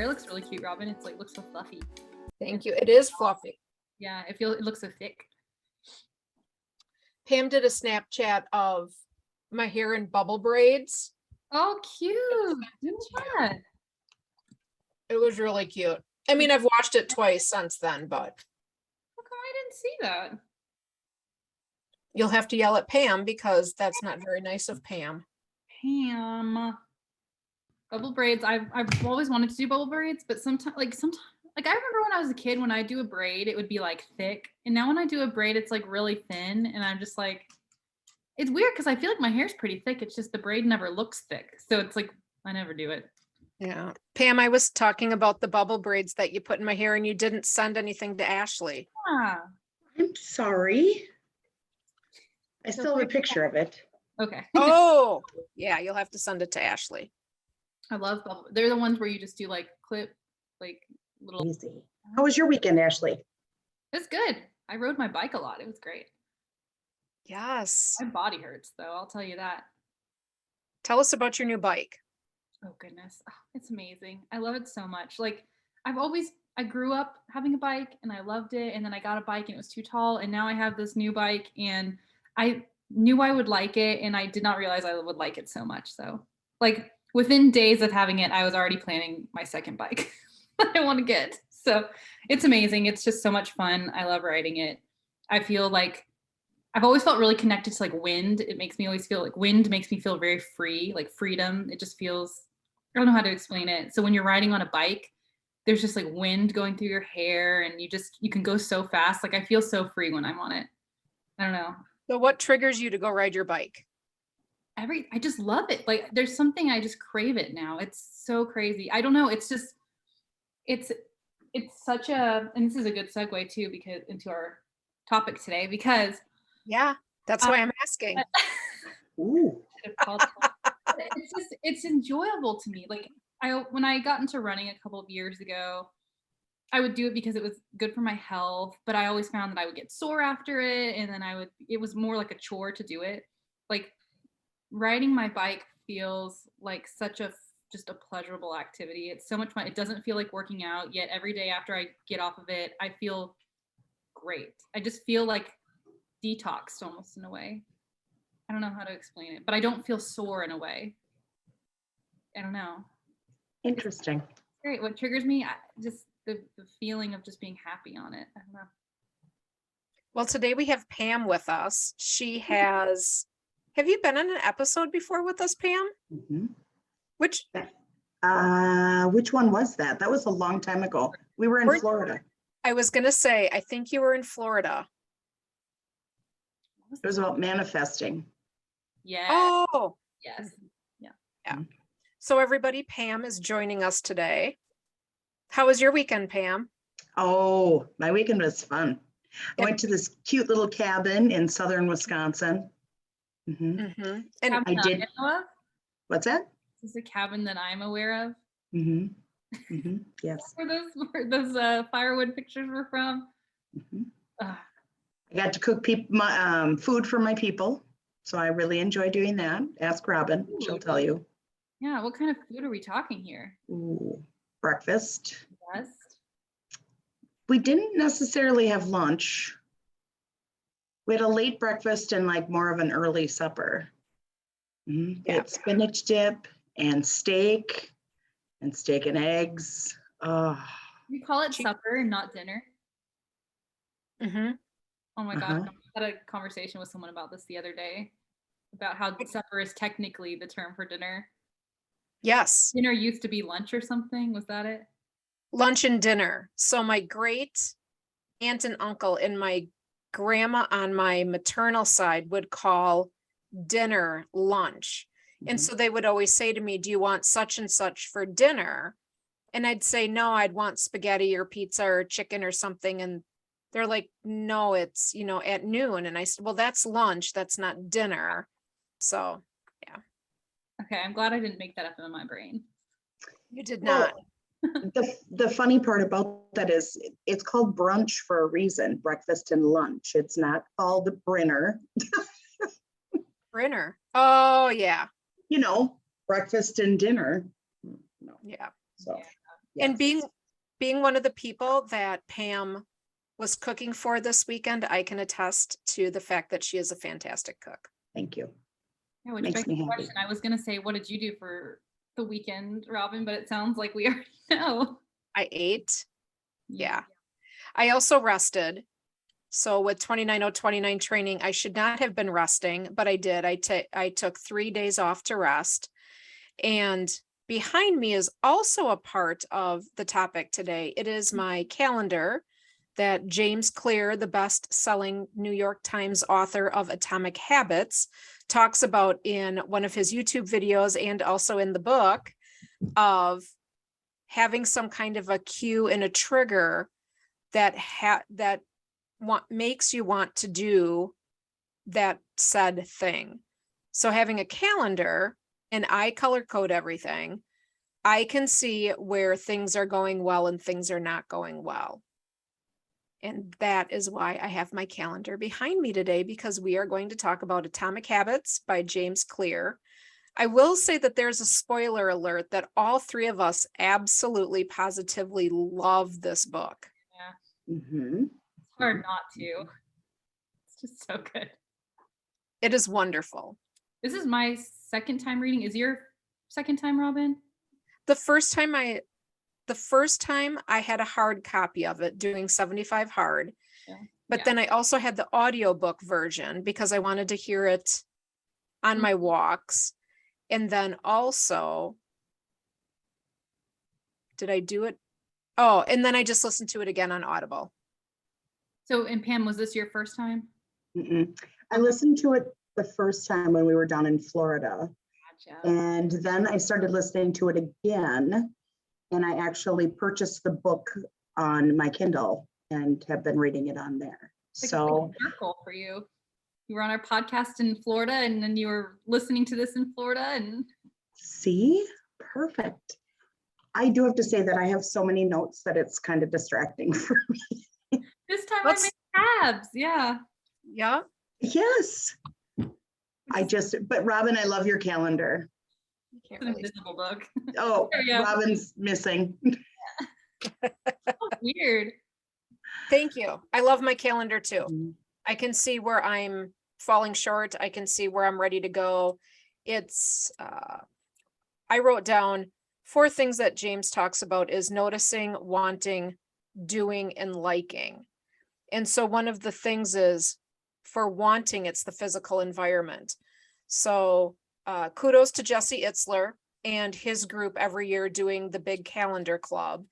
hair looks really cute, Robyn. It's like looks so fluffy. Thank you. It is fluffy. Yeah, it looks so thick. Pam did a Snapchat of my hair in bubble braids. Oh, cute. Yeah. It was really cute. I mean, I've watched it twice since then, but How come I didn't see that? you'll have to yell at Pam because that's not very nice of Pam. Pam. Bubble braids. I've always wanted to do bubble braids, but sometimes I remember when I was a kid, when I do a braid, it would be like thick. And now when I do a braid, it's like really thin. And I'm just like, it's weird because I feel like my hair's pretty thick. It's just the braid never looks thick. So it's like, I never do it. Yeah. Pam, I was talking about the bubble braids that you put in my hair and you didn't send anything to Ashley. Yeah. I'm sorry. I still have a picture of it. Okay. Oh, yeah. You'll have to send it to Ashley. I love bubble. They're the ones where you just do like clip, like little. Easy. How was your weekend, Ashley? It's good. I rode my bike a lot. It was great. Yes. My body hurts though. I'll tell you that. Tell us about your new bike. Oh goodness. Oh, it's amazing. I love it so much. Like I grew up having a bike and I loved it. And then I got a bike and it was too tall. And now I have this new bike and I knew I would like it. And I did not realize I would like it so much. So like within days of having it, I was already planning my second bike that I want to get. So it's amazing. It's just so much fun. I love riding it. I feel like I've always felt really connected to like wind. It makes me always feel like wind makes me feel very free, like freedom. It just feels, I don't know how to explain it. So when you're riding on a bike, there's just like wind going through your hair and you can go so fast. Like I feel so free when I'm on it. I don't know. So what triggers you to go ride your bike? I just love it. Like there's something, I just crave it now. It's so crazy. I don't know. It's just, it's such a, and this is a good segue too, because into our topic today, because Yeah, that's why I'm asking. Ooh. it's enjoyable to me. Like when I got into running a couple of years ago, I would do it because it was good for my health, but I always found that I would get sore after it. And then it was more like a chore to do it. Like riding my bike feels like just a pleasurable activity. It's so much fun. It doesn't feel like working out, yet every day after I get off of it, I feel great. I just feel like detoxed almost in a way. I don't know how to explain it, but I don't feel sore in a way. I don't know. Interesting. Great. What triggers me? Just the feeling of just being happy on it. I don't know. Well, today we have Pam with us. Have you been in an episode before with us, Pam? Mm-hmm. Which one was that? That was a long time ago. We were in Florida. I was going to say, I think you were in Florida. It was about manifesting. Yeah. Oh, Yes. Yeah. Yeah. So everybody, Pam is joining us today. How was your weekend, Pam? Oh, my weekend was fun. I went to this cute little cabin in southern Wisconsin. Mm-hmm. Mm-hmm. And Cabin I did. that I know of? What's that? Is this a cabin that I'm aware of? Mm-hmm. Mm-hmm. Yes. Where those firewood pictures were from? Mm-hmm. Ugh. I got to cook food for my people, so I really enjoy doing that. Ask Robyn; she'll tell you. Yeah. What kind of food are we talking here? Ooh, breakfast. Yes. We didn't necessarily have lunch. We had a late breakfast and like more of an early supper. Mm-hmm. We had spinach dip and steak and eggs. Oh. We call it supper and not dinner. mm-hmm. Oh my gosh. I had a conversation with someone about this the other day, about how supper is technically the term for dinner. Yes. Dinner used to be lunch or something. Was that it? Lunch and dinner. So my great aunt and uncle and my grandma on my maternal side would call dinner lunch. And so they would always say to me, do you want such and such for dinner? And I'd say, no, I'd want spaghetti or pizza or chicken or something. And they're like, no, it's, at noon. And I said, well, that's lunch. That's not dinner. So, yeah. Okay. I'm glad I didn't make that up in my brain. You did not. The funny part about that is it's called brunch for a reason, breakfast and lunch. It's not called the Brinner. Brinner. Oh, yeah. Breakfast and dinner. No. Yeah. So And Yes. being one of the people that Pam was cooking for this weekend, I can attest to the fact that she is a fantastic cook. Thank you. Yeah, which Makes begs me the happy. question. I was gonna say, what did you do for the weekend, Robyn? But it sounds like we already know. I ate. Yeah. I also rested. So with 29029 training, I should not have been resting, but I did. I took 3 days off to rest. And behind me is also a part of the topic today. It is my calendar that James Clear, the best-selling New York Times author of Atomic Habits, talks about in one of his YouTube videos and also in the book, of having some kind of a cue and a trigger that makes you want to do that said thing. So having a calendar, and I color code everything, I can see where things are going well and things are not going well. And that is why I have my calendar behind me today, because we are going to talk about Atomic Habits by James Clear. I will say that there's a spoiler alert that all three of us absolutely positively love this book. Yeah. Mm-hmm. It's hard not to. It's just so good. It is wonderful. This is my second time reading. Is your second time, Robyn? The first time I had a hard copy of it, doing 75 hard. Yeah. But then I also had the audiobook version because I wanted to hear it on my walks. And then also, did I do it? Oh, and then I just listened to it again on Audible. So, and Pam, was this your first time? Mm-mm. I listened to it the first time when we were down in Florida. Gotcha. And then I started listening to it again. And I actually purchased the book on my Kindle and have been reading it on there. It's like a circle for you. You were on our podcast in Florida, and then you were listening to this in Florida, and see, perfect. I do have to say that I have so many notes that it's kind of distracting for me. This time I made tabs. Yeah. Yeah. Yes. But Robyn, I love your calendar. It's an invisible book. Oh, Robyn's missing. Oh, weird. Thank you. I love my calendar too. Mm-hmm. I can see where I'm falling short. I can see where I'm ready to go. I wrote down 4 things that James talks about is noticing, wanting, doing, and liking. And so one of the things is for wanting, it's the physical environment. So kudos to Jesse Itzler and his group every year doing the big calendar club.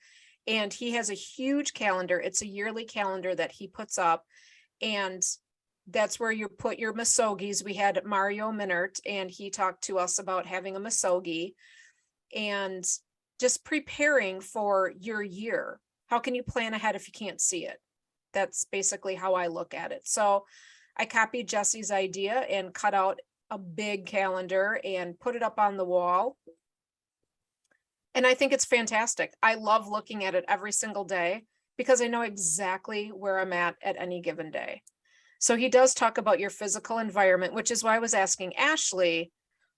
And he has a huge calendar. It's a yearly calendar that he puts up. And that's where you put your masogis. We had Mario Minert, and he talked to us about having a masogi and just preparing for your year. How can you plan ahead if you can't see it? That's basically how I look at it. So I copied Jesse's idea and cut out a big calendar and put it up on the wall. And I think it's fantastic. I love looking at it every single day because I know exactly where I'm at any given day. So he does talk about your physical environment, which is why I was asking Ashley,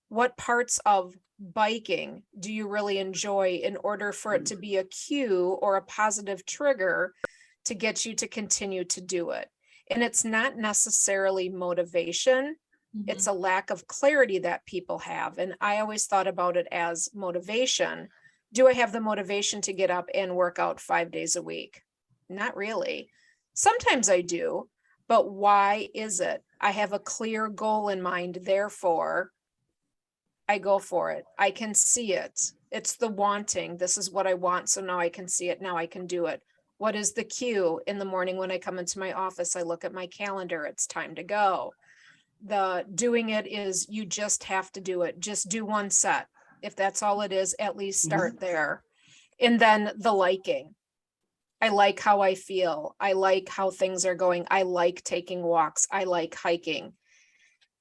what parts of biking do you really enjoy in order for it to be a cue or a positive trigger to get you to continue to do it? And it's not necessarily motivation. It's a lack of clarity that people have. And I always thought about it as motivation. Do I have the motivation to get up and work out 5 days a week? Not really. Sometimes I do, but why is it? I have a clear goal in mind. Therefore, I go for it. I can see it. It's the wanting. This is what I want. So now I can see it. Now I can do it. What is the cue? In the morning when I come into my office, I look at my calendar. It's time to go. The doing it is you just have to do it. Just do one set. If that's all it is, at least start there. And then the liking. I like how I feel. I like how things are going. I like taking walks. I like hiking,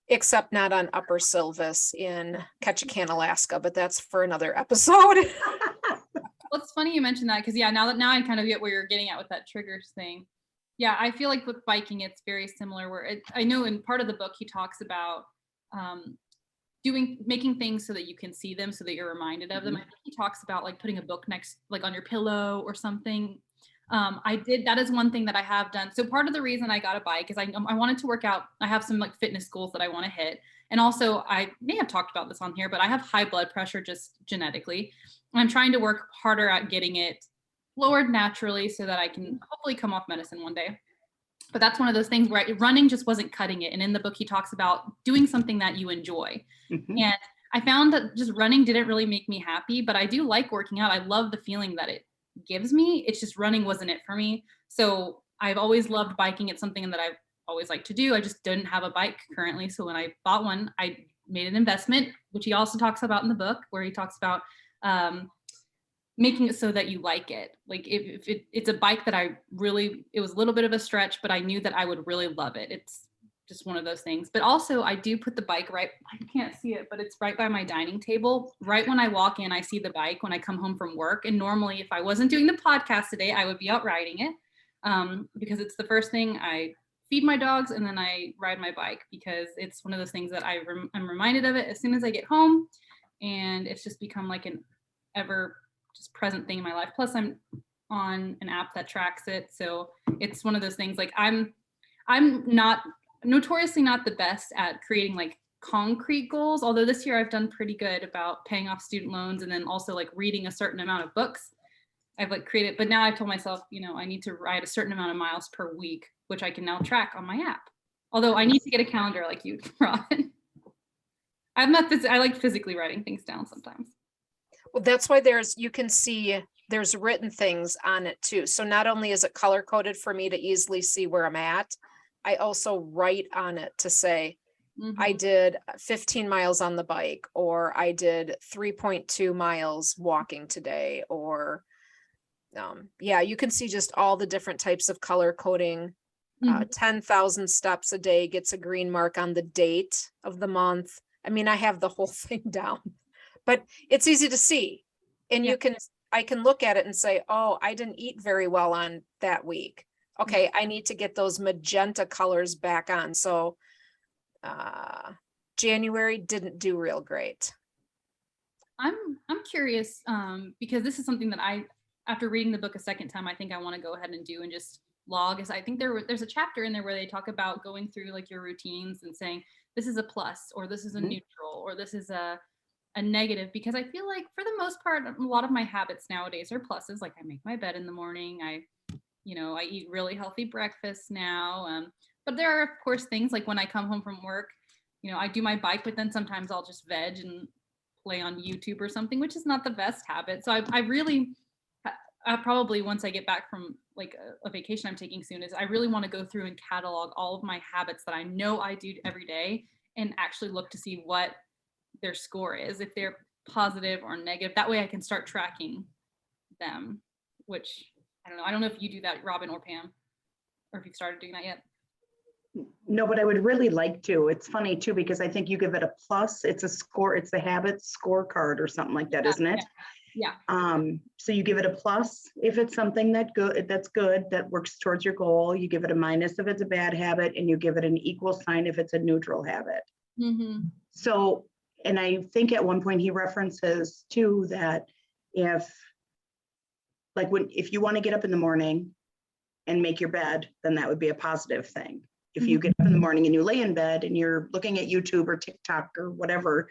except not on Upper Silvis in Ketchikan, Alaska, but that's for another episode. Well, it's funny you mentioned that because now I kind of get where you're getting at with that triggers thing. Yeah, I feel like with biking, it's very similar. I know in part of the book he talks about making things so that you can see them, so that you're reminded of them. I think he talks about like putting a book next, like on your pillow or something. That is one thing that I have done. So part of the reason I got a bike is I wanted to work out. I have some like fitness goals that I want to hit. And also I may have talked about this on here, but I have high blood pressure just genetically. And I'm trying to work harder at getting it lowered naturally so that I can hopefully come off medicine one day. But that's one of those things where running just wasn't cutting it. And in the book, he talks about doing something that you enjoy. And I found that just running didn't really make me happy, but I do like working out. I love the feeling that it gives me. It's just running wasn't it for me. So I've always loved biking. It's something that I've always liked to do. I just didn't have a bike currently. So when I bought one, I made an investment, which he also talks about in the book, where he talks about making it so that you like it. Like if it's a bike that it was a little bit of a stretch, but I knew that I would really love it. It's just one of those things. But also I do put the bike I can't see it, but it's right by my dining table. Right when I walk in, I see the bike when I come home from work. And normally if I wasn't doing the podcast today, I would be out riding it because it's the first thing I feed my dogs and then I ride my bike because it's one of those things that I'm reminded of it as soon as I get home. And it's just become like an ever just present thing in my life. Plus I'm on an app that tracks it. So it's one of those things like I'm notoriously not the best at creating like concrete goals. Although this year I've done pretty good about paying off student loans and then also like reading a certain amount of books. I've like created, but now I've told myself, I need to ride a certain amount of miles per week, which I can now track on my app. Although I need to get a calendar like you, Robyn. I like physically writing things down sometimes. Well, that's why you can see there's written things on it too. So not only is it color coded for me to easily see where I'm at, I also write on it to say, I did 15 miles on the bike, or I did 3.2 miles walking today, or you can see just all the different types of color coding. 10,000 steps a day gets a green mark on the date of the month. I mean, I have the whole thing down. But it's easy to see. And I can look at it and say, oh, I didn't eat very well on that week. Okay, I need to get those magenta colors back on. So January didn't do real great. I'm curious because this is something that after reading the book a second time, I think I want to go ahead and do and just log. Is I think there's a chapter in there where they talk about going through like your routines and saying this is a plus or this is a neutral or this is a negative, because I feel like for the most part, a lot of my habits nowadays are pluses. Like I make my bed in the morning. I eat really healthy breakfast now. But there are of course things like when I come home from work, I do my bike, but then sometimes I'll just veg and play on YouTube or something, which is not the best habit. So I probably once I get back from like a vacation I'm taking soon I really want to go through and catalog all of my habits that I know I do every day and actually look to see what their score is, if they're positive or negative. That way I can start tracking them, which I don't know. I don't know if you do that, Robyn or Pam, or if you've started doing that yet. No, but I would really like to. It's funny too, because I think you give it a plus. It's a score. It's the habit scorecard or something like that, isn't it? Yeah. So you give it a plus if it's something that's good, that works towards your goal. You give it a minus if it's a bad habit, and you give it an equal sign if it's a neutral habit. So, and I think at one point he references too that if you want to get up in the morning and make your bed, then that would be a positive thing. If you get up in the morning and you lay in bed and you're looking at YouTube or TikTok or whatever,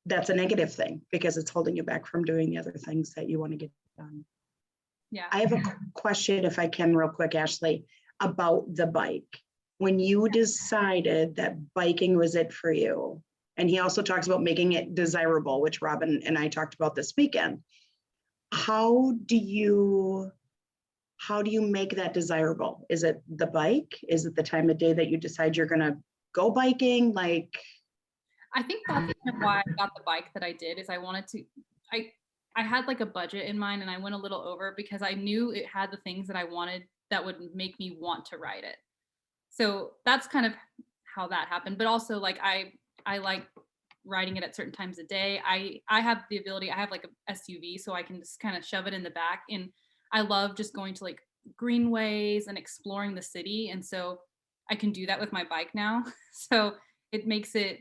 that's a negative thing because it's holding you back from doing the other things that you want to get done. Yeah. I have a question, if I can, real quick, Ashley, about the bike. When you decided that biking was it for you, and he also talks about making it desirable, which Robyn and I talked about this weekend. How do you make that desirable? Is it the bike? Is it the time of day that you decide you're going to go biking? Like, I think that's kind of why I got the bike that I did, is I wanted to, I had like a budget in mind and I went a little over because I knew it had the things that I wanted that would make me want to ride it. So that's kind of how that happened. But also like, I like riding it at certain times of day. I have the ability, I have like a SUV, so I can just kind of shove it in the back. And I love just going to like greenways and exploring the city. And so I can do that with my bike now. So it makes it,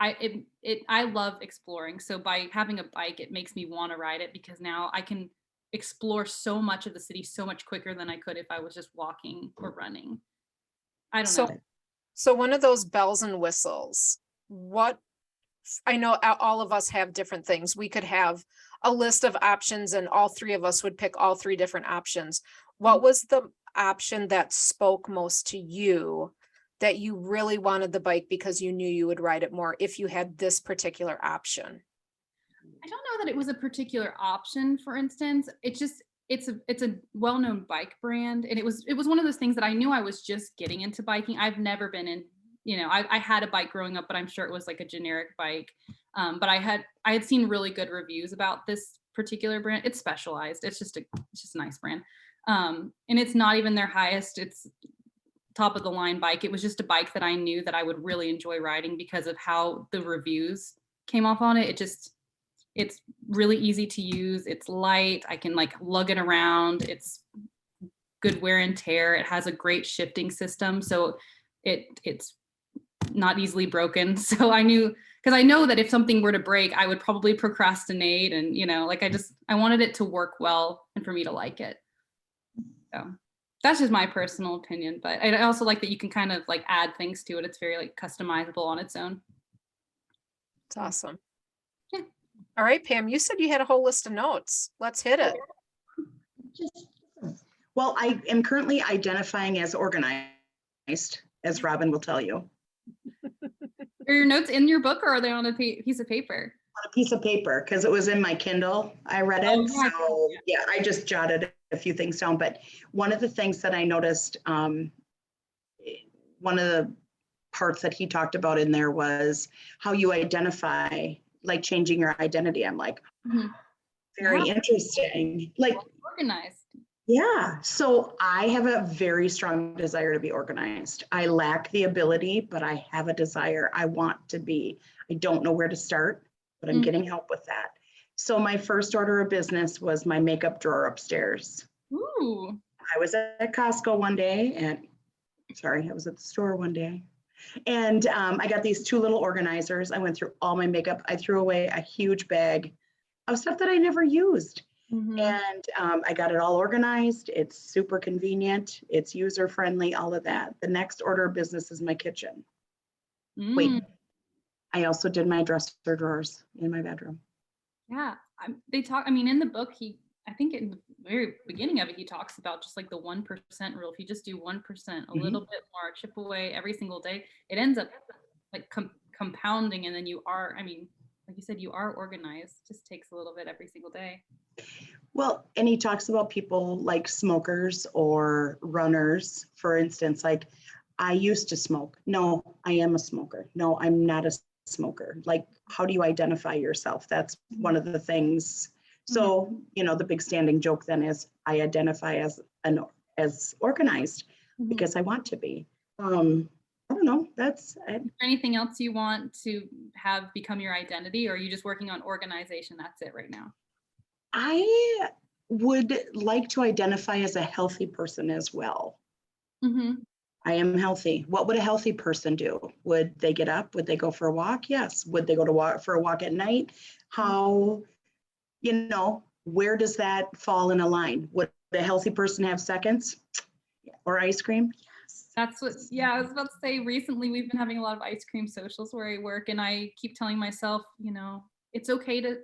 I love exploring. So by having a bike, it makes me want to ride it because now I can explore so much of the city so much quicker than I could if I was just walking or running. I don't So, know. so one of those bells and whistles, what, I know all of us have different things. We could have a list of options and all three of us would pick all three different options. What was the option that spoke most to you, that you really wanted the bike because you knew you would ride it more if you had this particular option? I don't know that it was a particular option, for instance. It's a well-known bike brand. And it was one of those things that I knew I was just getting into biking. I've never been in, I had a bike growing up, but I'm sure it was like a generic bike. But I had seen really good reviews about this particular brand. It's specialized. It's just a nice brand. And it's not even their highest, it's top of the line bike. It was just a bike that I knew that I would really enjoy riding because of how the reviews came off on it. It's really easy to use. It's light. I can like lug it around. It's good wear and tear. It has a great shifting system. So it's not easily broken. So I knew, because I know that if something were to break, I would probably procrastinate. And, I wanted it to work well and for me to like it. So that's just my personal opinion. But I also like that you can kind of like add things to it. It's very like customizable on its own. It's awesome. Yeah. All right, Pam, you said you had a whole list of notes. Let's hit it. Well, I am currently identifying as organized, as Robyn will tell you. Are your notes in your book or are they on a piece of paper? On a piece of paper, because it was in my Kindle. I read it. Oh, yeah. So yeah, I just jotted a few things down. But one of the things that I noticed, one of the parts that he talked about in there was how you identify, like changing your identity. I'm like, very interesting. Like organized. Yeah. So I have a very strong desire to be organized. I lack the ability, but I have a desire. I want to be. I don't know where to start, but I'm getting help with that. So my first order of business was my makeup drawer upstairs. Ooh. I was at Costco one day I was at the store one day. And I got these two little organizers. I went through all my makeup. I threw away a huge bag of stuff that I never used. And I got it all organized. It's super convenient. It's user friendly, all of that. The next order of business is my kitchen. Wait, I also did my dresser drawers in my bedroom. Yeah. In the book, I think in the very beginning of it, he talks about just like the 1% rule. If you just do 1%, a little bit more, chip away every single day, it ends up like compounding. And then like you said, you are organized. It just takes a little bit every single day. Well, and he talks about people like smokers or runners, for instance, like I used to smoke. No, I am a smoker. No, I'm not a smoker. Like, how do you identify yourself? That's one of the things. So, the big standing joke then is I identify as organized because I want to be. I don't know. Is there anything else you want to have become your identity, or are you just working on organization? That's it right now. I would like to identify as a healthy person as well. I am healthy. What would a healthy person do? Would they get up? Would they go for a walk? Yes. Would they go for a walk at night? How, where does that fall in a line? Would a healthy person have seconds or ice cream? That's what, I was about to say, recently we've been having a lot of ice cream socials where I work, and I keep telling myself, it's okay to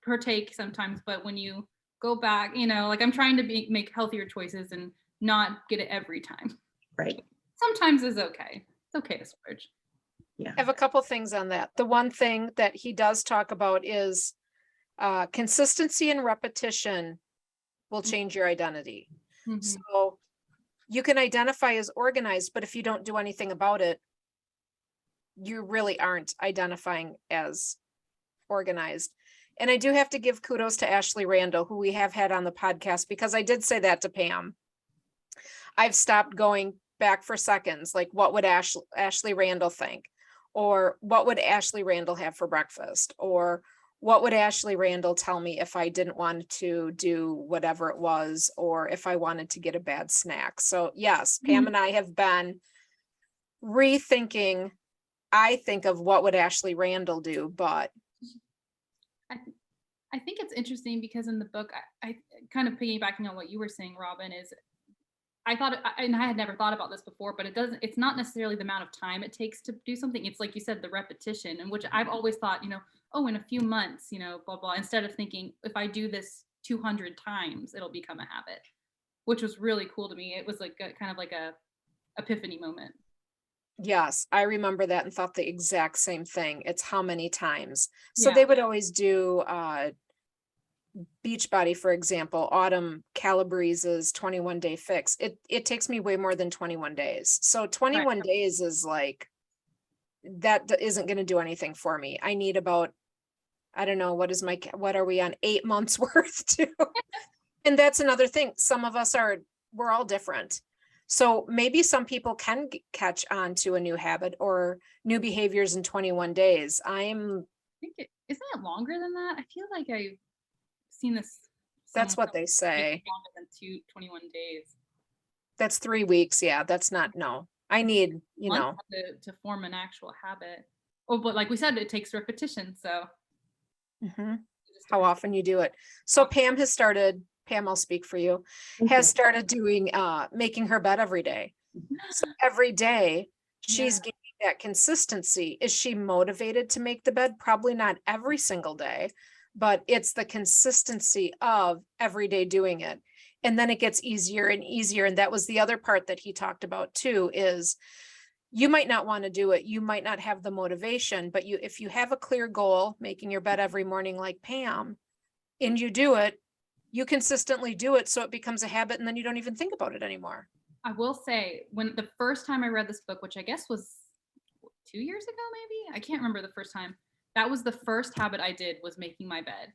partake sometimes, but when you go back, like I'm trying to make healthier choices and not get it every time. Right. Sometimes it's okay. It's okay to splurge. Yeah. I have a couple things on that. The one thing that he does talk about is consistency and repetition will change your identity. So you can identify as organized, but if you don't do anything about it, you really aren't identifying as organized. And I do have to give kudos to Ashley Randall, who we have had on the podcast, because I did say that to Pam. I've stopped going back for seconds. Like, what would Ashley Randall think? Or what would Ashley Randall have for breakfast? Or what would Ashley Randall tell me if I didn't want to do whatever it was, or if I wanted to get a bad snack? So yes, Pam and I have been rethinking I think of what would Ashley Randall do, but I think it's interesting because in the book, I kind of piggybacking on what you were saying, Robyn, is I thought, and I had never thought about this before, but it's not necessarily the amount of time it takes to do something. It's like you said, the repetition, and which I've always thought, oh, in a few months, blah, blah, instead of thinking if I do this 200 times, it'll become a habit, which was really cool to me. It was like kind of like a epiphany moment. yes, I remember that and thought the exact same thing. It's how many times. So Yeah. they would always do Beachbody, for example, Autumn Calabrese's 21-day fix. It takes me way more than 21 days. So 21 days is like, that isn't going to do anything for me. I need about, I don't know, what are we on 8 months worth too? And that's another thing. Some of us we're all different. So maybe some people can catch on to a new habit or new behaviors in 21 days. Isn't it longer than that? I feel like I've seen this. That's what they say. Longer than 21 days. That's 3 weeks. Yeah, that's not, no. I need, to form an actual habit. Oh, but like we said, it takes repetition. So how often you do it. So Pam, I'll speak for you, has started doing, making her bed every day. So every day she's getting that consistency. Is she motivated to make the bed? Probably not every single day, but it's the consistency of every day doing it. And then it gets easier and easier. And that was the other part that he talked about too, is you might not want to do it. You might not have the motivation, but if you have a clear goal, making your bed every morning like Pam, and you do it, you consistently do it. So it becomes a habit and then you don't even think about it anymore. I will say, when the first time I read this book, which I guess was 2 years ago, maybe, I can't remember the first time, that was the first habit I did, was making my bed.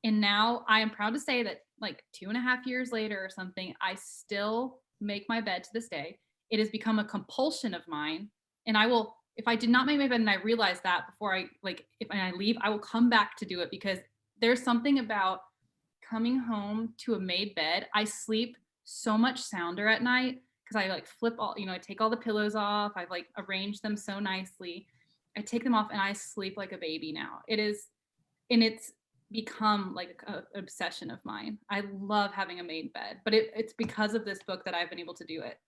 And now I am proud to say that like 2.5 years later or something, I still make my bed to this day. It has become a compulsion of mine. And I will, if I did not make my bed and I realize that before if I leave, I will come back to do it, because there's something about coming home to a made bed. I sleep so much sounder at night because I like flip all, I take all the pillows off. I like arrange them so nicely. I take them off and I sleep like a baby now. It's become like an obsession of mine. I love having a made bed, but it's because of this book that I've been able to do it.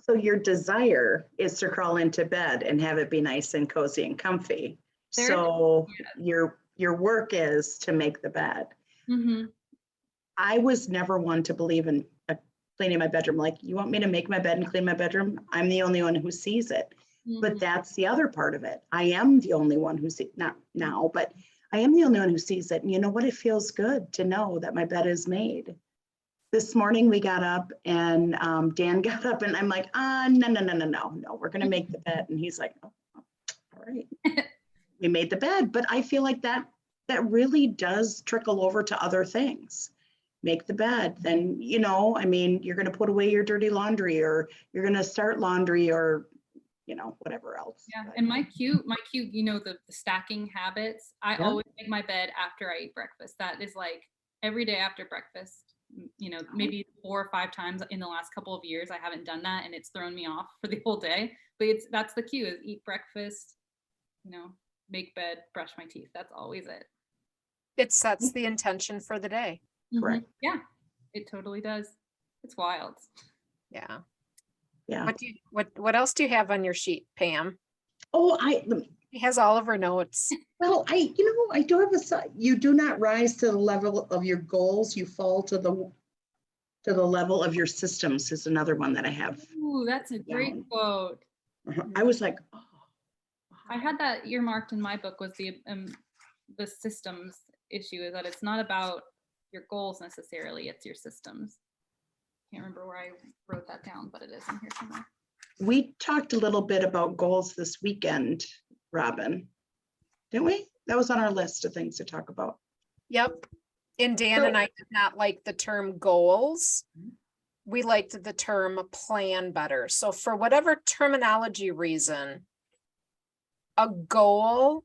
So your desire is to crawl into bed and have it be nice and cozy and comfy. So your work is to make the bed. Mm-hmm. I was never one to believe in cleaning my bedroom. Like, you want me to make my bed and clean my bedroom? I'm the only one who sees it. Mm-hmm. But that's the other part of it. I am the only one who sees, not now, but I am the only one who sees it. And you know what? It feels good to know that my bed is made. This morning we got up and Dan got up and I'm like, no, we're going to make the bed. And he's like, oh, all right. We made the bed. But I feel like that really does trickle over to other things. Make the bed, then, you're going to put away your dirty laundry, or you're going to start laundry, or whatever else. Yeah. And my cute, the stacking habits, I always make my bed after I eat breakfast. That is like every day after breakfast, maybe 4 or 5 times in the last couple of years, I haven't done that and it's thrown me off for the whole day. But that's the cue, is eat breakfast, make bed, brush my teeth. That's always it. It sets the intention for the day. Correct. Mm-hmm. Yeah, it totally does. It's wild. Yeah. Yeah. What else do you have on your sheet, Pam? Oh, She has all of her notes. Well, I do have you do not rise to the level of your goals. You fall to the level of your systems is another one that I have. Ooh, that's a great quote. I was like, oh. I had that earmarked in my book, was the systems issue, is that it's not about your goals necessarily, it's your systems. Can't remember where I wrote that down, but it is in here somewhere. We talked a little bit about goals this weekend, Robyn, didn't we? That was on our list of things to talk about. Yep. And Dan and I did not like the term goals. We liked the term plan better. So for whatever terminology reason, a goal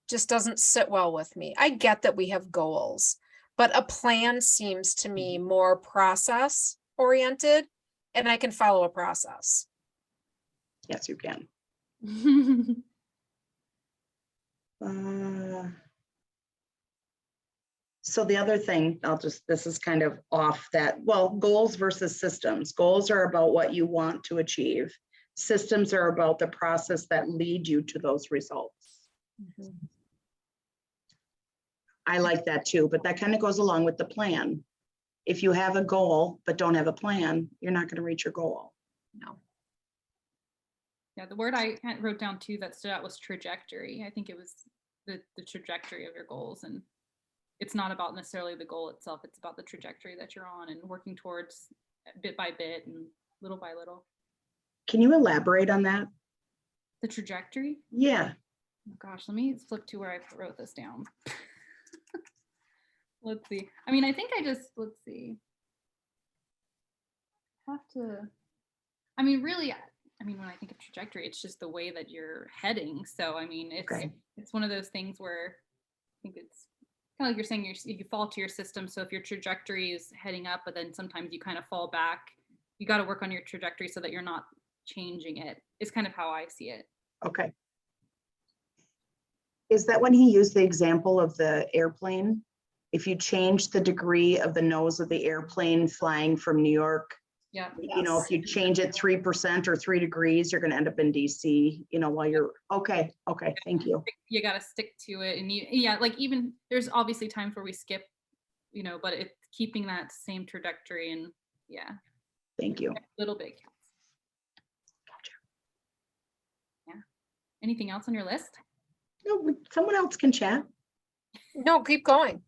just doesn't sit well with me. I get that we have goals, but a plan seems to me more process oriented, and I can follow a process. Yes, you can. So the other thing, this is kind of off that, well, goals versus systems. Goals are about what you want to achieve. Systems are about the process that lead you to those results. Mhm. I like that too, but that kind of goes along with the plan. If you have a goal but don't have a plan, you're not going to reach your goal. No. Yeah, the word I wrote down too that stood out was trajectory. I think it was the trajectory of your goals, and it's not about necessarily the goal itself. It's about the trajectory that you're on and working towards bit by bit and little by little. Can you elaborate on that? The trajectory? Yeah. Oh gosh, let me flip to where I wrote this down. Let's see. I mean, I think let's see. Have to, I mean, really, I mean, when I think of trajectory, it's just the way that you're heading. So, I mean, it's one of those things where I think it's kind of like you're saying, you fall to your system. So if your trajectory is heading up, but then sometimes you kind of fall back, you got to work on your trajectory so that you're not changing it. Is kind of how I see it. Okay. Is that when he used the example of the airplane? If you change the degree of the nose of the airplane flying from New York, Yeah. you know, if you change it 3% or 3 degrees, you're going to end up in DC, you know, while you're okay. Thank you. You got to stick to it. And like even there's obviously times where we skip, you know, but it's keeping that same trajectory and yeah. Thank you. Little bit counts. Gotcha. Yeah. Anything else on your list? No, someone else can chat. No, keep going.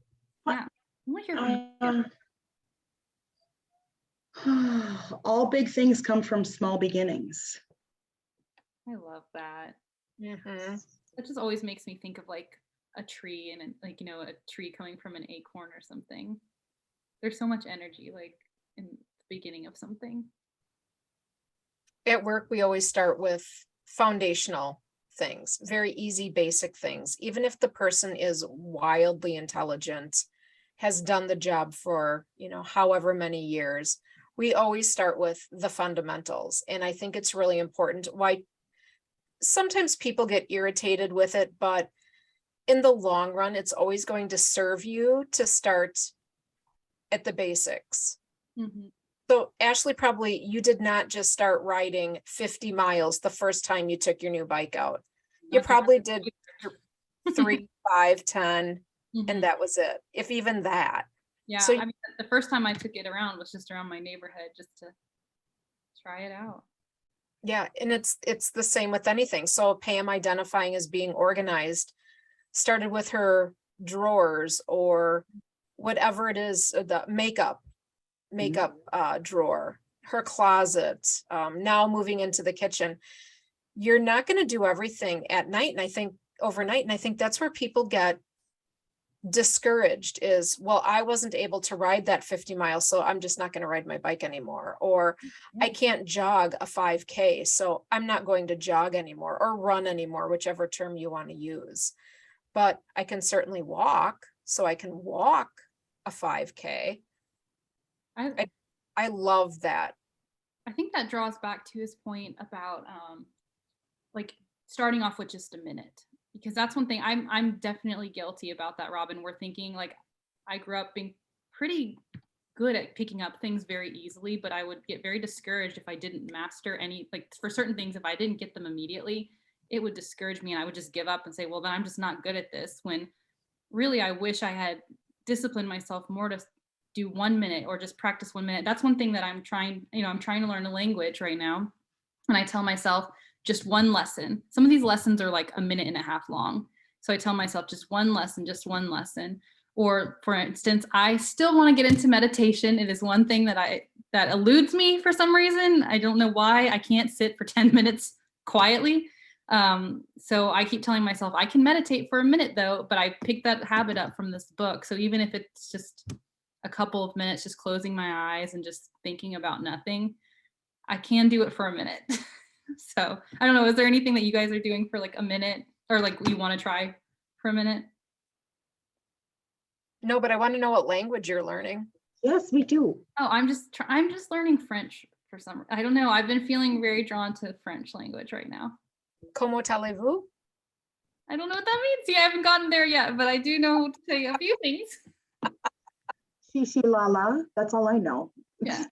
Yeah. I want to hear from all big things come from small beginnings. I love that. Mm-hmm. That just always makes me think of like a tree and like, you know, a tree coming from an acorn or something. There's so much energy like in the beginning of something. At work, we always start with foundational things, very easy, basic things. Even if the person is wildly intelligent, has done the job for, you know, however many years, we always start with the fundamentals. And I think it's really important. Why sometimes people get irritated with it, but in the long run, it's always going to serve you to start at the basics. Mm-hmm. So Ashley, probably you did not just start riding 50 miles the first time you took your new bike out. You probably did 3, 5, 10, Mm-hmm. and that was it, if even that. Yeah, So I mean, the first time I took it around was just around my neighborhood just to try it out. yeah, and it's the same with anything. So Pam identifying as being organized started with her drawers or whatever it is, the makeup drawer, her closet, now moving into the kitchen. You're not going to do everything at night, and I think overnight, and I think that's where people get discouraged is, well, I wasn't able to ride that 50 miles, so I'm just not going to ride my bike anymore. Or I can't jog a 5K, so I'm not going to jog anymore or run anymore, whichever term you want to use. But I can certainly walk, so I can walk a 5K. I love that. I think that draws back to his point about like starting off with just a minute, because that's one thing I'm definitely guilty about that, Robyn. We're thinking like I grew up being pretty good at picking up things very easily, but I would get very discouraged if I didn't master any, like for certain things, if I didn't get them immediately, it would discourage me and I would just give up and say, well, then I'm just not good at this. When really I wish I had disciplined myself more to do 1 minute or just practice 1 minute. That's one thing that I'm trying to learn a language right now. And I tell myself just one lesson. Some of these lessons are like a minute and a half long. So I tell myself just one lesson, just one lesson. Or for instance, I still want to get into meditation. It is one thing that eludes me for some reason. I don't know why. I can't sit for 10 minutes quietly. So I keep telling myself I can meditate for a minute though, but I picked that habit up from this book. So even if it's just a couple of minutes, just closing my eyes and just thinking about nothing, I can do it for a minute. So I don't know, is there anything that you guys are doing for like a minute or like you want to try for a minute? No, but I want to know what language you're learning. Yes, we do. Oh, I'm just learning French for some, I don't know. I've been feeling very drawn to French language right now. Comment allez-vous? I don't know what that means. Yeah, I haven't gotten there yet, but I do know to say a few things. Si, si, la, la. That's all I know. Yeah.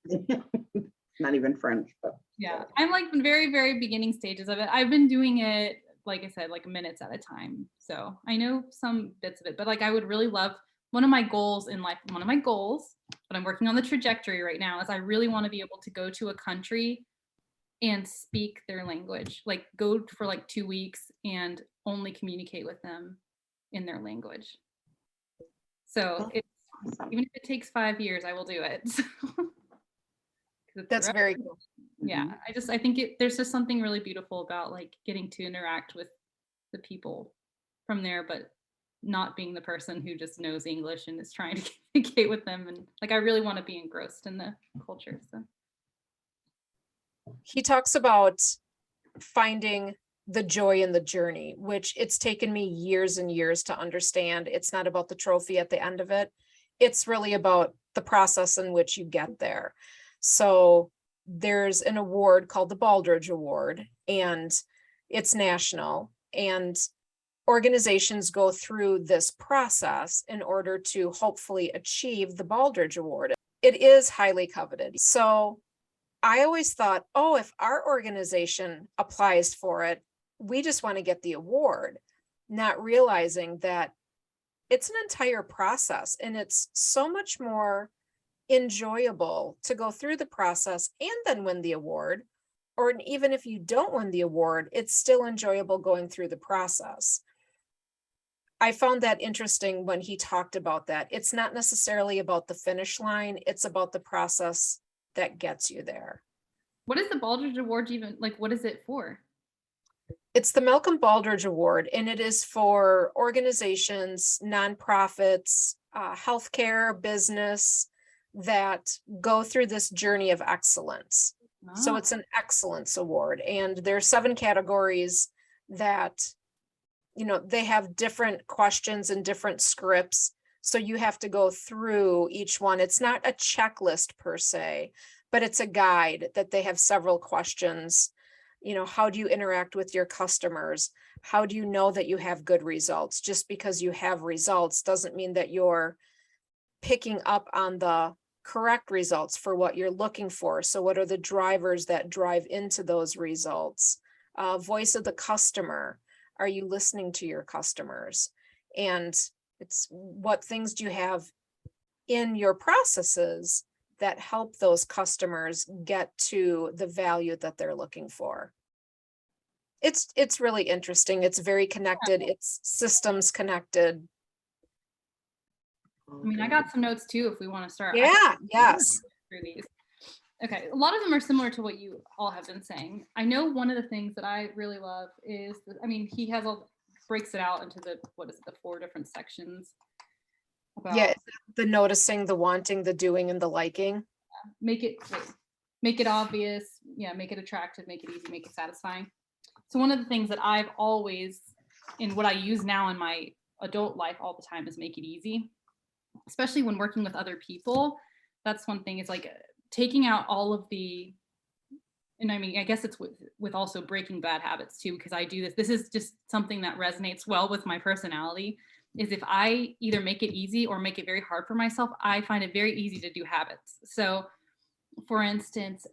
Not even French, but Yeah. I'm like in very, very beginning stages of it. I've been doing it, like I said, like minutes at a time. So I know some bits of it, but like I would really love, one of my goals in life, but I'm working on the trajectory right now, is I really want to be able to go to a country and speak their language, like go for like 2 weeks and only communicate with them in their language. So it's, awesome. even if it takes 5 years, I will do it. 'Cause it's That's very cool. yeah, I think there's just something really beautiful about like getting to interact with the people from there, but not being the person who just knows English and is trying to communicate with them. And like I really want to be engrossed in the culture. So He talks about finding the joy in the journey, which it's taken me years and years to understand. It's not about the trophy at the end of it. It's really about the process in which you get there. So there's an award called the Baldrige Award, and it's national, and organizations go through this process in order to hopefully achieve the Baldrige Award. It is highly coveted. So I always thought, oh, if our organization applies for it, we just want to get the award, not realizing that it's an entire process and it's so much more enjoyable to go through the process and then win the award. Or even if you don't win the award, it's still enjoyable going through the process. I found that interesting when he talked about that. It's not necessarily about the finish line, it's about the process that gets you there. what is the Baldrige Award even, like what is it for? It's the Malcolm Baldrige Award, and it is for organizations, nonprofits, healthcare, business that go through this journey of excellence. So it's an excellence award, and there are 7 categories that, you know, they have different questions and different scripts. So you have to go through each one. It's not a checklist per se, but it's a guide that they have several questions. You know, how do you interact with your customers? How do you know that you have good results? Just because you have results doesn't mean that you're picking up on the correct results for what you're looking for. So what are the drivers that drive into those results? Voice of the customer. Are you listening to your customers? And it's what things do you have in your processes that help those customers get to the value that they're looking for. It's really interesting. It's very connected. It's systems connected. I mean, I got some notes too if we want to start. Yeah, yes. Through these. Okay, a lot of them are similar to what you all have been saying. I know one of the things that I really love is, he has breaks it out into the 4 different sections. Yeah, the noticing, the wanting, the doing, and the liking. Make it obvious, make it attractive, make it easy, make it satisfying. So one of the things that I've always, and what I use now in my adult life all the time, is make it easy, especially when working with other people. That's one thing, is like taking out all of the, and I guess it's with also breaking bad habits too, because I do this is just something that resonates well with my personality, is if I either make it easy or make it very hard for myself, I find it very easy to do habits. So for instance,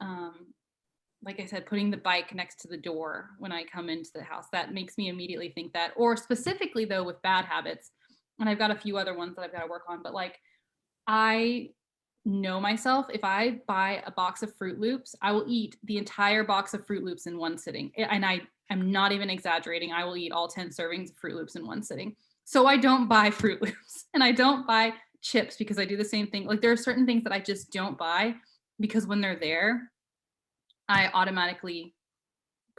like I said, putting the bike next to the door when I come into the house, that makes me immediately think that. Or specifically though, with bad habits, and I've got a few other ones that I've got to work on, but like I know myself, if I buy a box of Fruit Loops, I will eat the entire box of Fruit Loops in one sitting. And I'm not even exaggerating. I will eat all 10 servings of Fruit Loops in one sitting. So I don't buy Fruit Loops, and I don't buy chips because I do the same thing. Like there are certain things that I just don't buy because when they're there, I automatically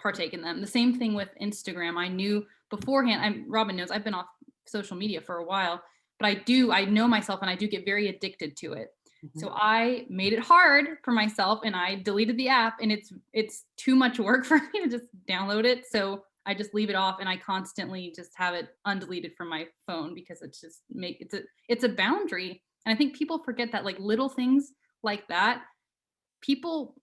partake in them. The same thing with Instagram. I knew beforehand, Robyn knows I've been off social media for a while, but I know myself and I do get very addicted to it. Mm-hmm. So I made it hard for myself and I deleted the app, and it's too much work for me to just download it. So I just leave it off and I constantly just have it undeleted from my phone, because it's a boundary. And I think people forget that, like little things like that, people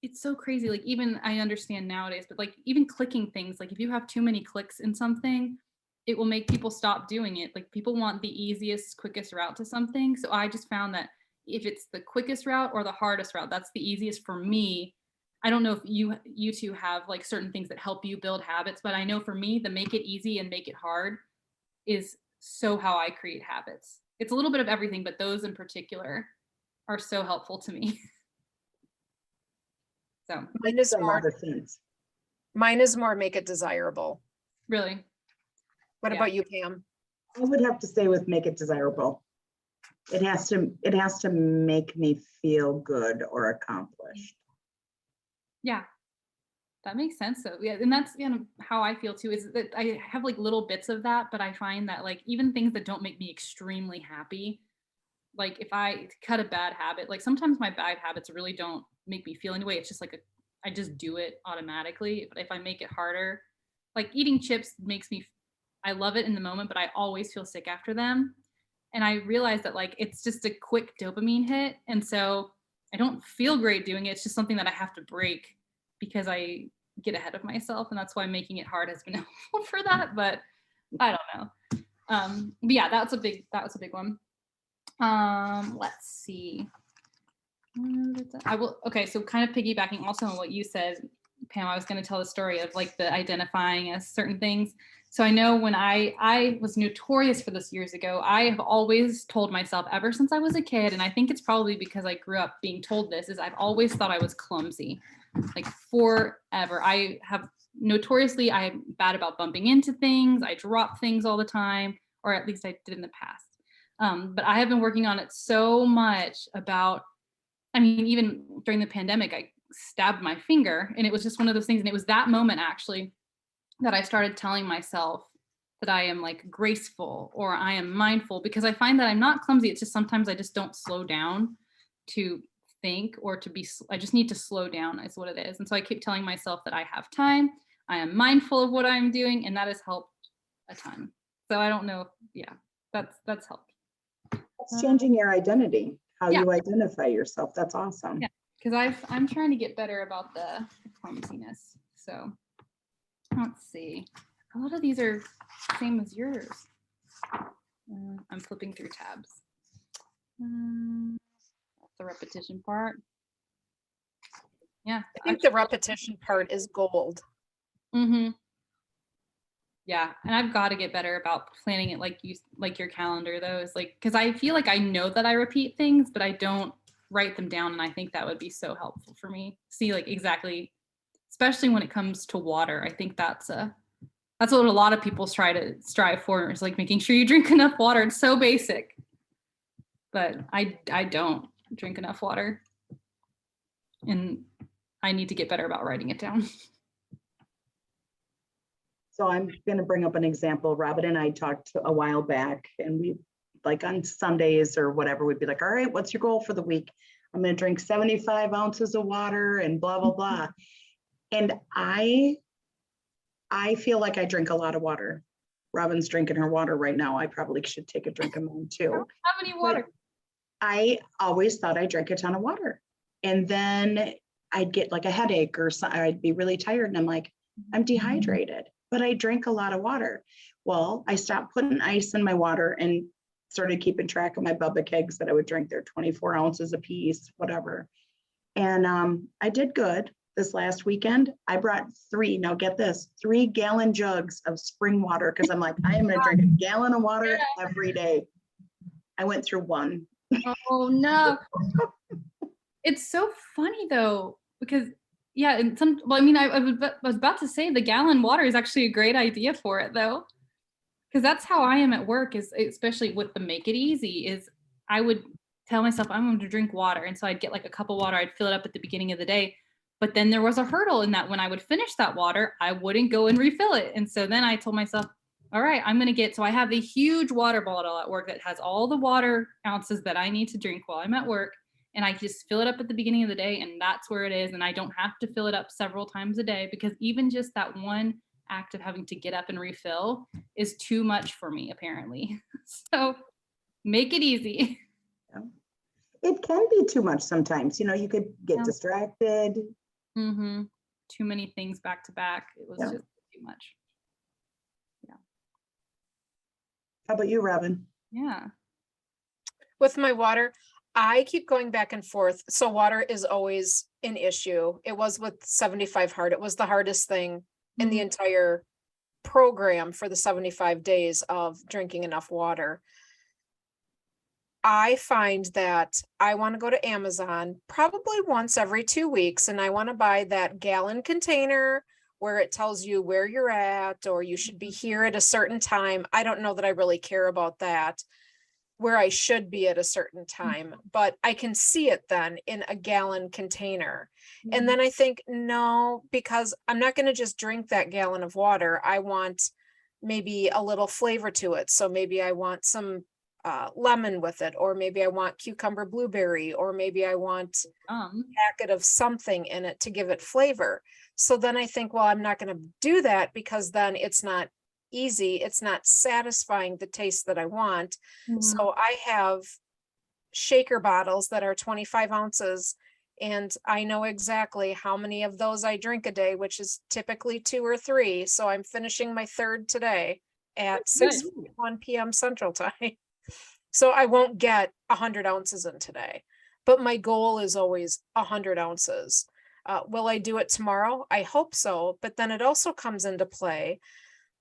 it's so crazy. Like even I understand nowadays, but like even clicking things, like if you have too many clicks in something, it will make people stop doing it. Like people want the easiest, quickest route to something. So I just found that if it's the quickest route or the hardest route, that's the easiest for me. I don't know if you two have like certain things that help you build habits, but I know for me, the make it easy and make it hard is so how I create habits. It's a little bit of everything, but those in particular are so helpful to me. So Mine is A lot more, of things. make it desirable. really, What Yeah. about you, Pam? I would have to say with make it desirable. It has to make me feel good or accomplished. yeah, that makes sense. So yeah, and that's how I feel too, is that I have like little bits of that, but I find that like even things that don't make me extremely happy, like if I cut a bad habit, like sometimes my bad habits really don't make me feel anyway. It's just like I just do it automatically. But if I make it harder, like eating chips makes me, I love it in the moment, but I always feel sick after them. And I realized that like it's just a quick dopamine hit. And so I don't feel great doing it. It's just something that I have to break because I get ahead of myself. And that's why making it hard has been helpful for that. But I don't know. But yeah, that was a big one. Let's see. Okay, so kind of piggybacking also on what you said, Pam, I was going to tell the story of like the identifying as certain things. So I know when I was notorious for this years ago, I have always told myself ever since I was a kid, and I think it's probably because I grew up being told this, is I've always thought I was clumsy, like forever. I am bad about bumping into things. I drop things all the time, or at least I did in the past. But I have been working on it so much even during the pandemic, I stabbed my finger, and it was just one of those things. And it was that moment actually that I started telling myself that I am like graceful or I am mindful, because I find that I'm not clumsy. It's just sometimes I just don't slow down to think or I just need to slow down is what it is. And so I keep telling myself that I have time, I am mindful of what I'm doing, and that has helped a ton. So I don't know. Yeah, that's helped. It's changing your identity, how Yeah. you identify yourself. That's awesome. Yeah, because I'm trying to get better about the clumsiness. So let's see. A lot of these are same as yours. I'm flipping through tabs. That's the repetition part. Yeah. I think the repetition part is gold. Mm-hmm. Yeah, and I've got to get better about planning it like your calendar though, is like, because I feel like I know that I repeat things, but I don't write them down, and I think that would be so helpful for me. See like exactly, especially when it comes to water. I think that's what a lot of people try to strive for, is like making sure you drink enough water. It's so basic, but I don't drink enough water, and I need to get better about writing it down. So I'm going to bring up an example. Robyn and I talked a while back, and we, like on Sundays or whatever, we'd be like, all right, what's your goal for the week? I'm going to drink 75 ounces of water and blah, blah, blah. And I feel like I drink a lot of water. Robyn's drinking her water right now. I probably should take a drink of mine too. I don't have any water. But I always thought I drank a ton of water. And then I'd get like a headache or something. I'd be really tired. And I'm like, I'm dehydrated, but I drink a lot of water. Well, I stopped putting ice in my water and started keeping track of my Bubba kegs that I would drink. They're 24 ounces a piece, whatever. And I did good. This last weekend, I brought 3 gallon jugs of spring water, because I'm like, I am going to drink a gallon of water every day. I went through 1. Oh no. It's so funny though, because yeah, and I was about to say the gallon water is actually a great idea for it though. Because that's how I am at work, is especially with the make it easy, is I would tell myself I'm going to drink water. And so I'd get like a cup of water, I'd fill it up at the beginning of the day. But then there was a hurdle in that when I would finish that water, I wouldn't go and refill it. And so then I told myself, all right, so I have a huge water bottle at work that has all the water ounces that I need to drink while I'm at work. And I just fill it up at the beginning of the day, and that's where it is. And I don't have to fill it up several times a day, because even just that one act of having to get up and refill is too much for me, apparently. So make it easy. It can be too much sometimes. You could get distracted. Mm-hmm. Too many things back to back. It was Yeah. just too much. Yeah. How about you, Robyn? Yeah. With my water, I keep going back and forth. So water is always an issue. It was with 75 hard. It was the hardest thing in the Mhm. entire program for the 75 days of drinking enough water. I find that I want to go to Amazon probably once every 2 weeks, and I want to buy that gallon container where it tells you where you're at, or you should be here at a certain time. I don't know that I really care about that, where I should be at a certain time, but I can see it then in a gallon container. And then I think, no, because I'm not going to just drink that gallon of water. I want maybe a little flavor to it. So maybe I want some lemon with it, or maybe I want cucumber blueberry, or maybe I want a packet of something in it to give it flavor. So then I think, well, I'm not going to do that because then it's not easy. It's not satisfying the taste that I want. So I have shaker bottles that are 25 ounces, and I know exactly how many of those I drink a day, which is typically 2 or 3. So I'm finishing my third today at 6:01 p.m. Central Time. So I won't get 100 ounces in today, but my goal is always 100 ounces. Will I do it tomorrow? I hope so. But then it also comes into play.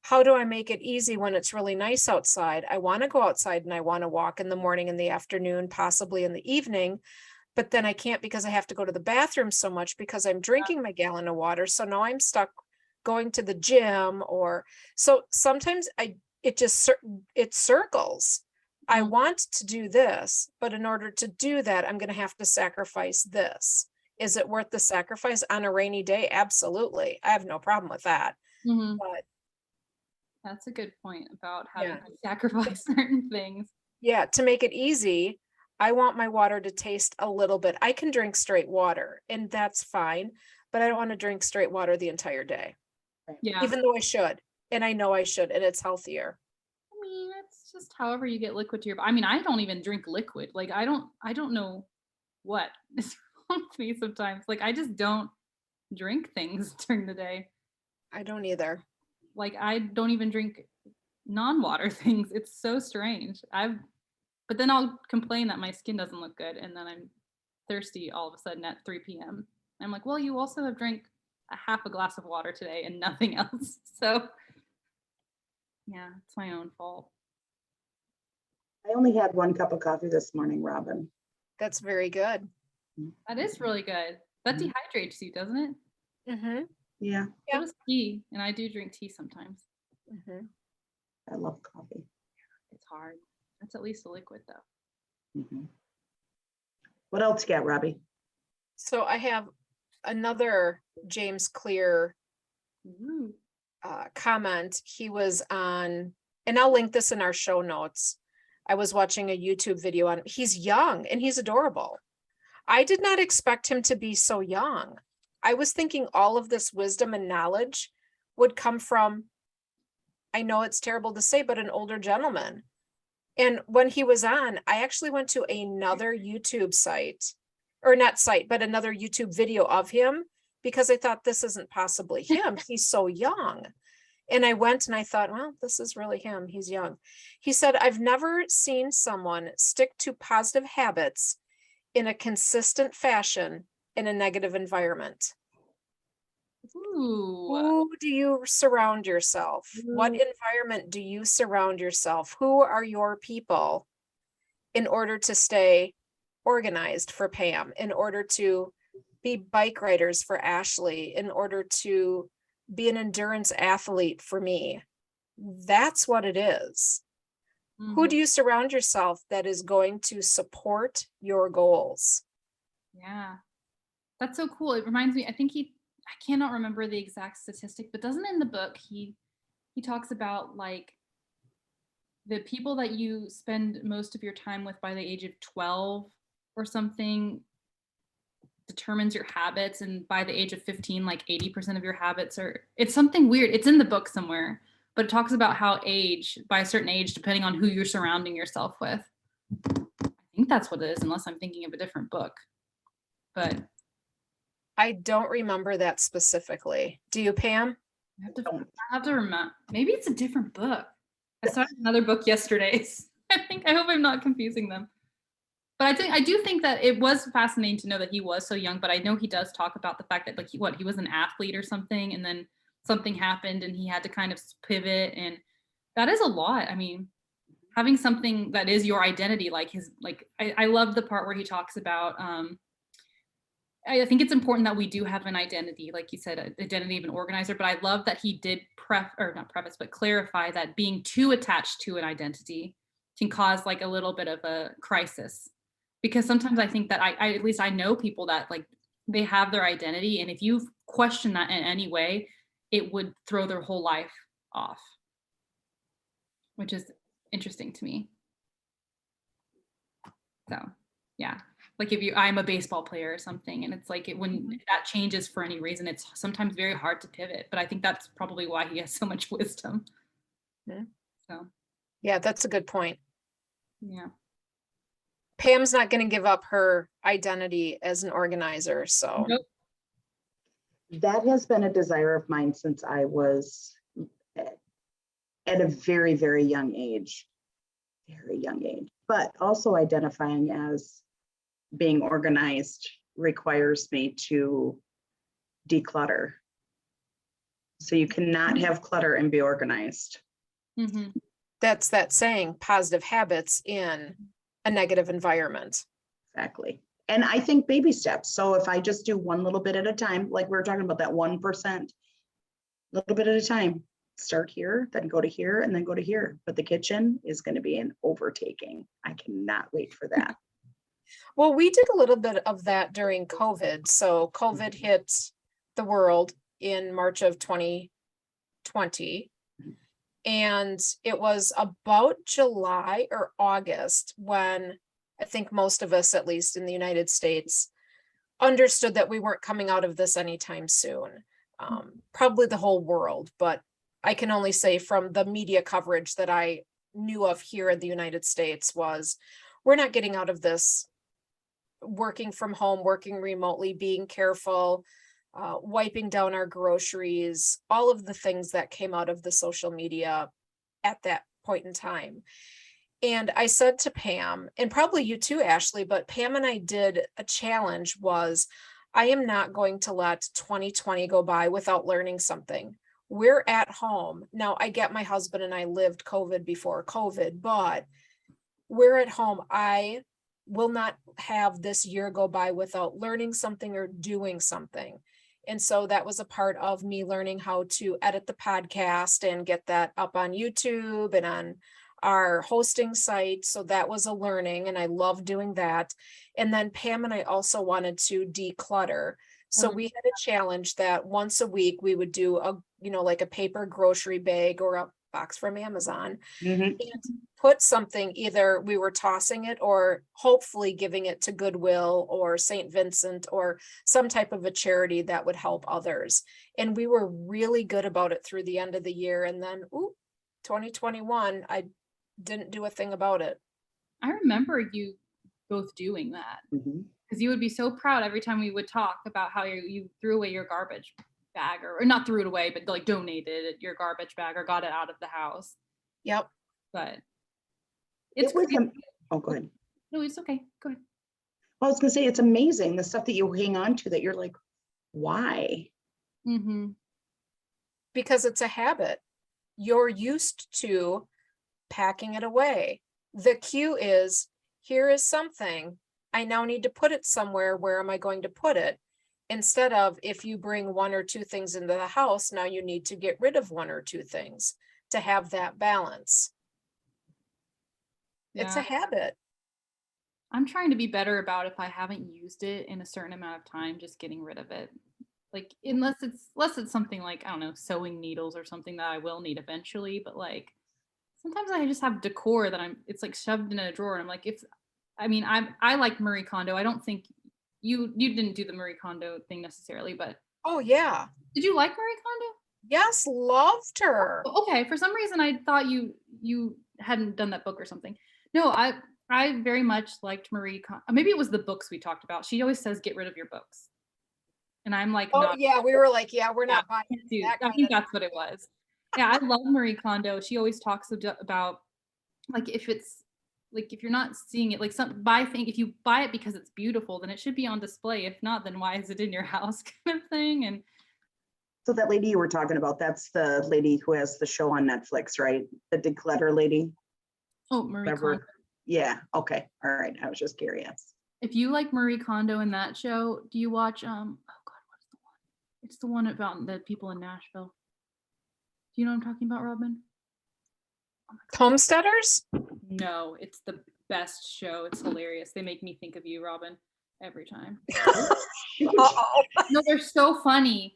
How do I make it easy when it's really nice outside? I want to go outside and I want to walk in the morning, in the afternoon, possibly in the evening, but then I can't because I have to go to the bathroom so much because I'm drinking my gallon of water. So now I'm stuck going to the gym, or so sometimes it circles. I want to do this, but in order to do that, I'm going to have to sacrifice this. Is it worth the sacrifice on a rainy day? Absolutely. I have no problem with that. But that's a good point about having Yeah. to sacrifice certain things. yeah, to make it easy, I want my water to taste a little bit. I can drink straight water and that's fine, but I don't want to drink straight water the entire day, Yeah. even though I should. And I know I should, and it's healthier. I mean, it's just however you get liquid to your body. I mean, I don't even drink liquid. Like I don't know what is wrong with me sometimes. Like I just don't drink things during the day. I don't either. Like I don't even drink non-water things. It's so strange. But then I'll complain that my skin doesn't look good and then I'm thirsty all of a sudden at 3 p.m. I'm like, well, you also have drank a half a glass of water today and nothing else. So yeah, it's my own fault. I only had 1 cup of coffee this morning, Robyn. That's very good. That is really good. That dehydrates you, doesn't it? Mm-hmm. Yeah, So does tea, and I do drink tea sometimes. Mm-hmm. I love coffee. It's hard. That's at least a liquid though. What else you got, Robbie? So I have another James Clear comment. He was on, and I'll link this in our show notes. I was watching a YouTube video on him. He's young and he's adorable. I did not expect him to be so young. I was thinking all of this wisdom and knowledge would come from, I know it's terrible to say, but an older gentleman. And when he was on, I actually went to another YouTube site, or not site, but another YouTube video of him, because I thought this isn't possibly him. He's so young. And I went and I thought, well, this is really him. He's young. He said, I've never seen someone stick to positive habits in a consistent fashion in a negative environment. Ooh. Who do you surround yourself? What environment do you surround yourself? Who are your people in order to stay organized for Pam, in order to be bike riders for Ashley, in order to be an endurance athlete for me? That's what it is. Who do you surround yourself that is going to support your goals? Yeah. That's so cool. It reminds me, I cannot remember the exact statistic, but doesn't in the book he talks about like the people that you spend most of your time with by the age of 12 or something determines your habits, and by the age of 15 like 80% of your habits it's something weird. It's in the book somewhere, but it talks about how by a certain age, depending on who you're surrounding yourself with. I think that's what it is, unless I'm thinking of a different book. But I don't remember that specifically. Do you, Pam? I have to remember. Maybe it's a different book. I started another book yesterday. I hope I'm not confusing them. But I do think that it was fascinating to know that he was so young, but I know he does talk about the fact that like he was an athlete or something, and then something happened and he had to kind of pivot, and that is a lot. I mean, having something that is your identity, I love the part where he talks about I think it's important that we do have an identity, like you said, an identity of an organizer, but I love that he did not preface, but clarify that being too attached to an identity can cause like a little bit of a crisis. Because sometimes I think that I at least I know people that like they have their identity, and if you question that in any way, it would throw their whole life off, which is interesting to me. So, yeah. Like if I'm a baseball player or something, and it's like when that changes for any reason, it's sometimes very hard to pivot. But I think that's probably why he has so much wisdom. Yeah. So, yeah, that's a good point. Yeah. Pam's not going to give up her identity as an organizer. So nope. That has been a desire of mine since I was at a very, very young age. Very young age. But also identifying as being organized requires me to declutter. So you cannot have clutter and be organized. Mm-hmm. That's that saying, positive habits in a negative environment. Exactly. And I think baby steps. So if I just do one little bit at a time, like we were talking about that 1%, little bit at a time, start here, then go to here, and then go to here. But the kitchen is going to be an overtaking. I cannot wait for that. Well, we did a little bit of that during COVID. So COVID hit the world in March of 2020. And it was about July or August when I think most of us, at least in the United States, understood that we weren't coming out of this anytime soon. Probably the whole world, but I can only say from the media coverage that I knew of here in the United States was, we're not getting out of this. Working from home, working remotely, being careful, wiping down our groceries, all of the things that came out of the social media at that point in time. And I said to Pam, and probably you too, Ashley, but Pam and I did a challenge was, I am not going to let 2020 go by without learning something. We're at home. Now, I get my husband and I lived COVID before COVID, but we're at home. I will not have this year go by without learning something or doing something. And so that was a part of me learning how to edit the podcast and get that up on YouTube and on our hosting site. So that was a learning, and I love doing that. And then Pam and I also wanted to declutter. So we had a challenge that once a week we would do like a paper grocery bag or a box from Amazon, and put something, either we were tossing it or hopefully giving it to Goodwill or St. Vincent or some type of a charity that would help others. And we were really good about it through the end of the year. And then 2021, I didn't do a thing about it. I remember you both doing that because you would be so proud every time we would talk about how you threw away your garbage bag, or not threw it away, but like donated your garbage bag or got it out of the house. Yep. But it was oh, go ahead. No, it's okay. Go ahead. Well, I was gonna say, it's amazing the stuff that you hang on to that you're like, why? Because it's a habit. You're used to packing it away. The cue is, here is something. I now need to put it somewhere. Where am I going to put it? Instead of, if you bring one or two things into the house, now you need to get rid of one or two things to have that balance. Yeah. It's a habit. I'm trying to be better about, if I haven't used it in a certain amount of time, just getting rid of it. Like, unless it's something like, I don't know, sewing needles or something that I will need eventually, but like sometimes I just have decor that it's like shoved in a drawer, and I'm like, I like Marie Kondo. I don't think you didn't do the Marie Kondo thing necessarily, but oh yeah. Did you like Marie Kondo? Yes, loved her. Okay, for some reason I thought you hadn't done that book or something. No, I very much liked Marie Kondo. Maybe it was the books we talked about. She always says, get rid of your books. And I'm like, Oh, not, yeah, we were like, yeah, we're not buying dude, that I kind think of. that's what it was. Yeah, I love Marie Kondo. She always talks about like if it's like if you're not seeing it like some buy thing if you buy it because it's beautiful, then it should be on display. If not, then why is it in your house kind of thing? And So that lady you were talking about, that's the lady who has the show on Netflix, right? The declutter lady. oh, Marie Whatever. Kondo. Yeah. Okay. All right. I was just curious. If you like Marie Kondo in that show, do you watch oh god, what's the one? It's the one about the people in Nashville. Do you know what I'm talking about, Robin? Homesteaders? No, it's the best show. It's hilarious. They make me think of you, Robin, every time. Uh-oh. No, they're so funny.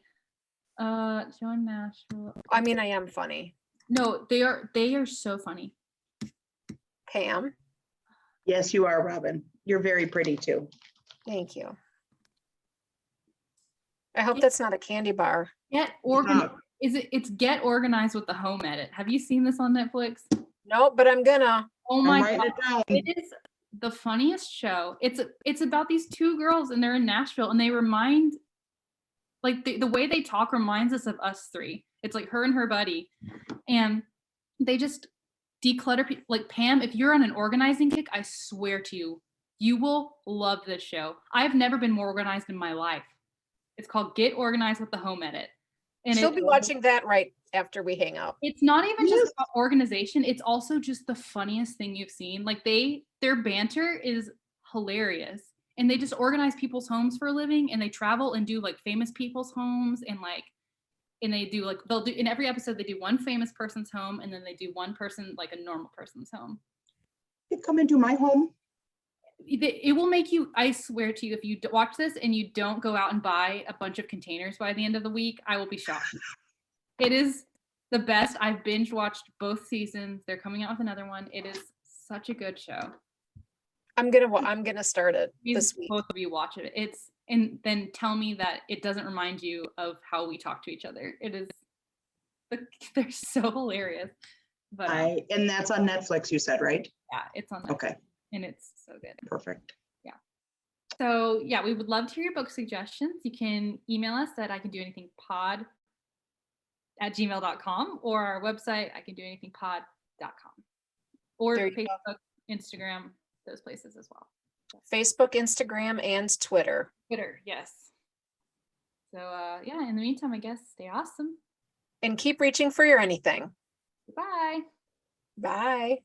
Show in Nashville. I mean, I am funny. No, they are so funny. Pam, Yes, you are, Robin. You're very pretty too. thank you. I hope that's not a candy bar. Get organized. It's Get Organized with the Home Edit. Have you seen this on Netflix? No, but I'm gonna. Oh I'm my writing god. it down. It is the funniest show. It's about these two girls and they're in Nashville and they remind like the way they talk reminds us of us three. It's like her and her buddy. And they just declutter like Pam, if you're on an organizing kick, I swear to you, you will love this show. I've never been more organized in my life. It's called Get Organized with the Home Edit. And She'll be watching that right after we hang up. it's not even just about organization, it's also just the funniest thing you've seen. Like their banter is hilarious. And they just organize people's homes for a living and they travel and do like famous people's homes and they do like they'll do in every episode they do one famous person's home and then they do one person like a normal person's home. You come into my home. It will make you, I swear to you, if you watch this and you don't go out and buy a bunch of containers by the end of the week, I will be shocked. It is the best. I've binge watched both seasons. They're coming out with another one. It is such a good show. I'm gonna start it this week. Both of you watch it. And then tell me that it doesn't remind you of how we talk to each other. It is, they're so hilarious. But and that's on Netflix, you said, right? yeah, it's on Netflix. Okay. And it's so good. Perfect. Yeah. So yeah, we would love to hear your book suggestions. You can email us at icandoanythingpod@gmail.com or our website, icandoanythingpod.com. Or Facebook, Instagram, those places as well. Facebook, Instagram, and Twitter. Twitter, yes. So yeah, in the meantime, I guess stay awesome. And keep reaching for your anything. Goodbye. Bye.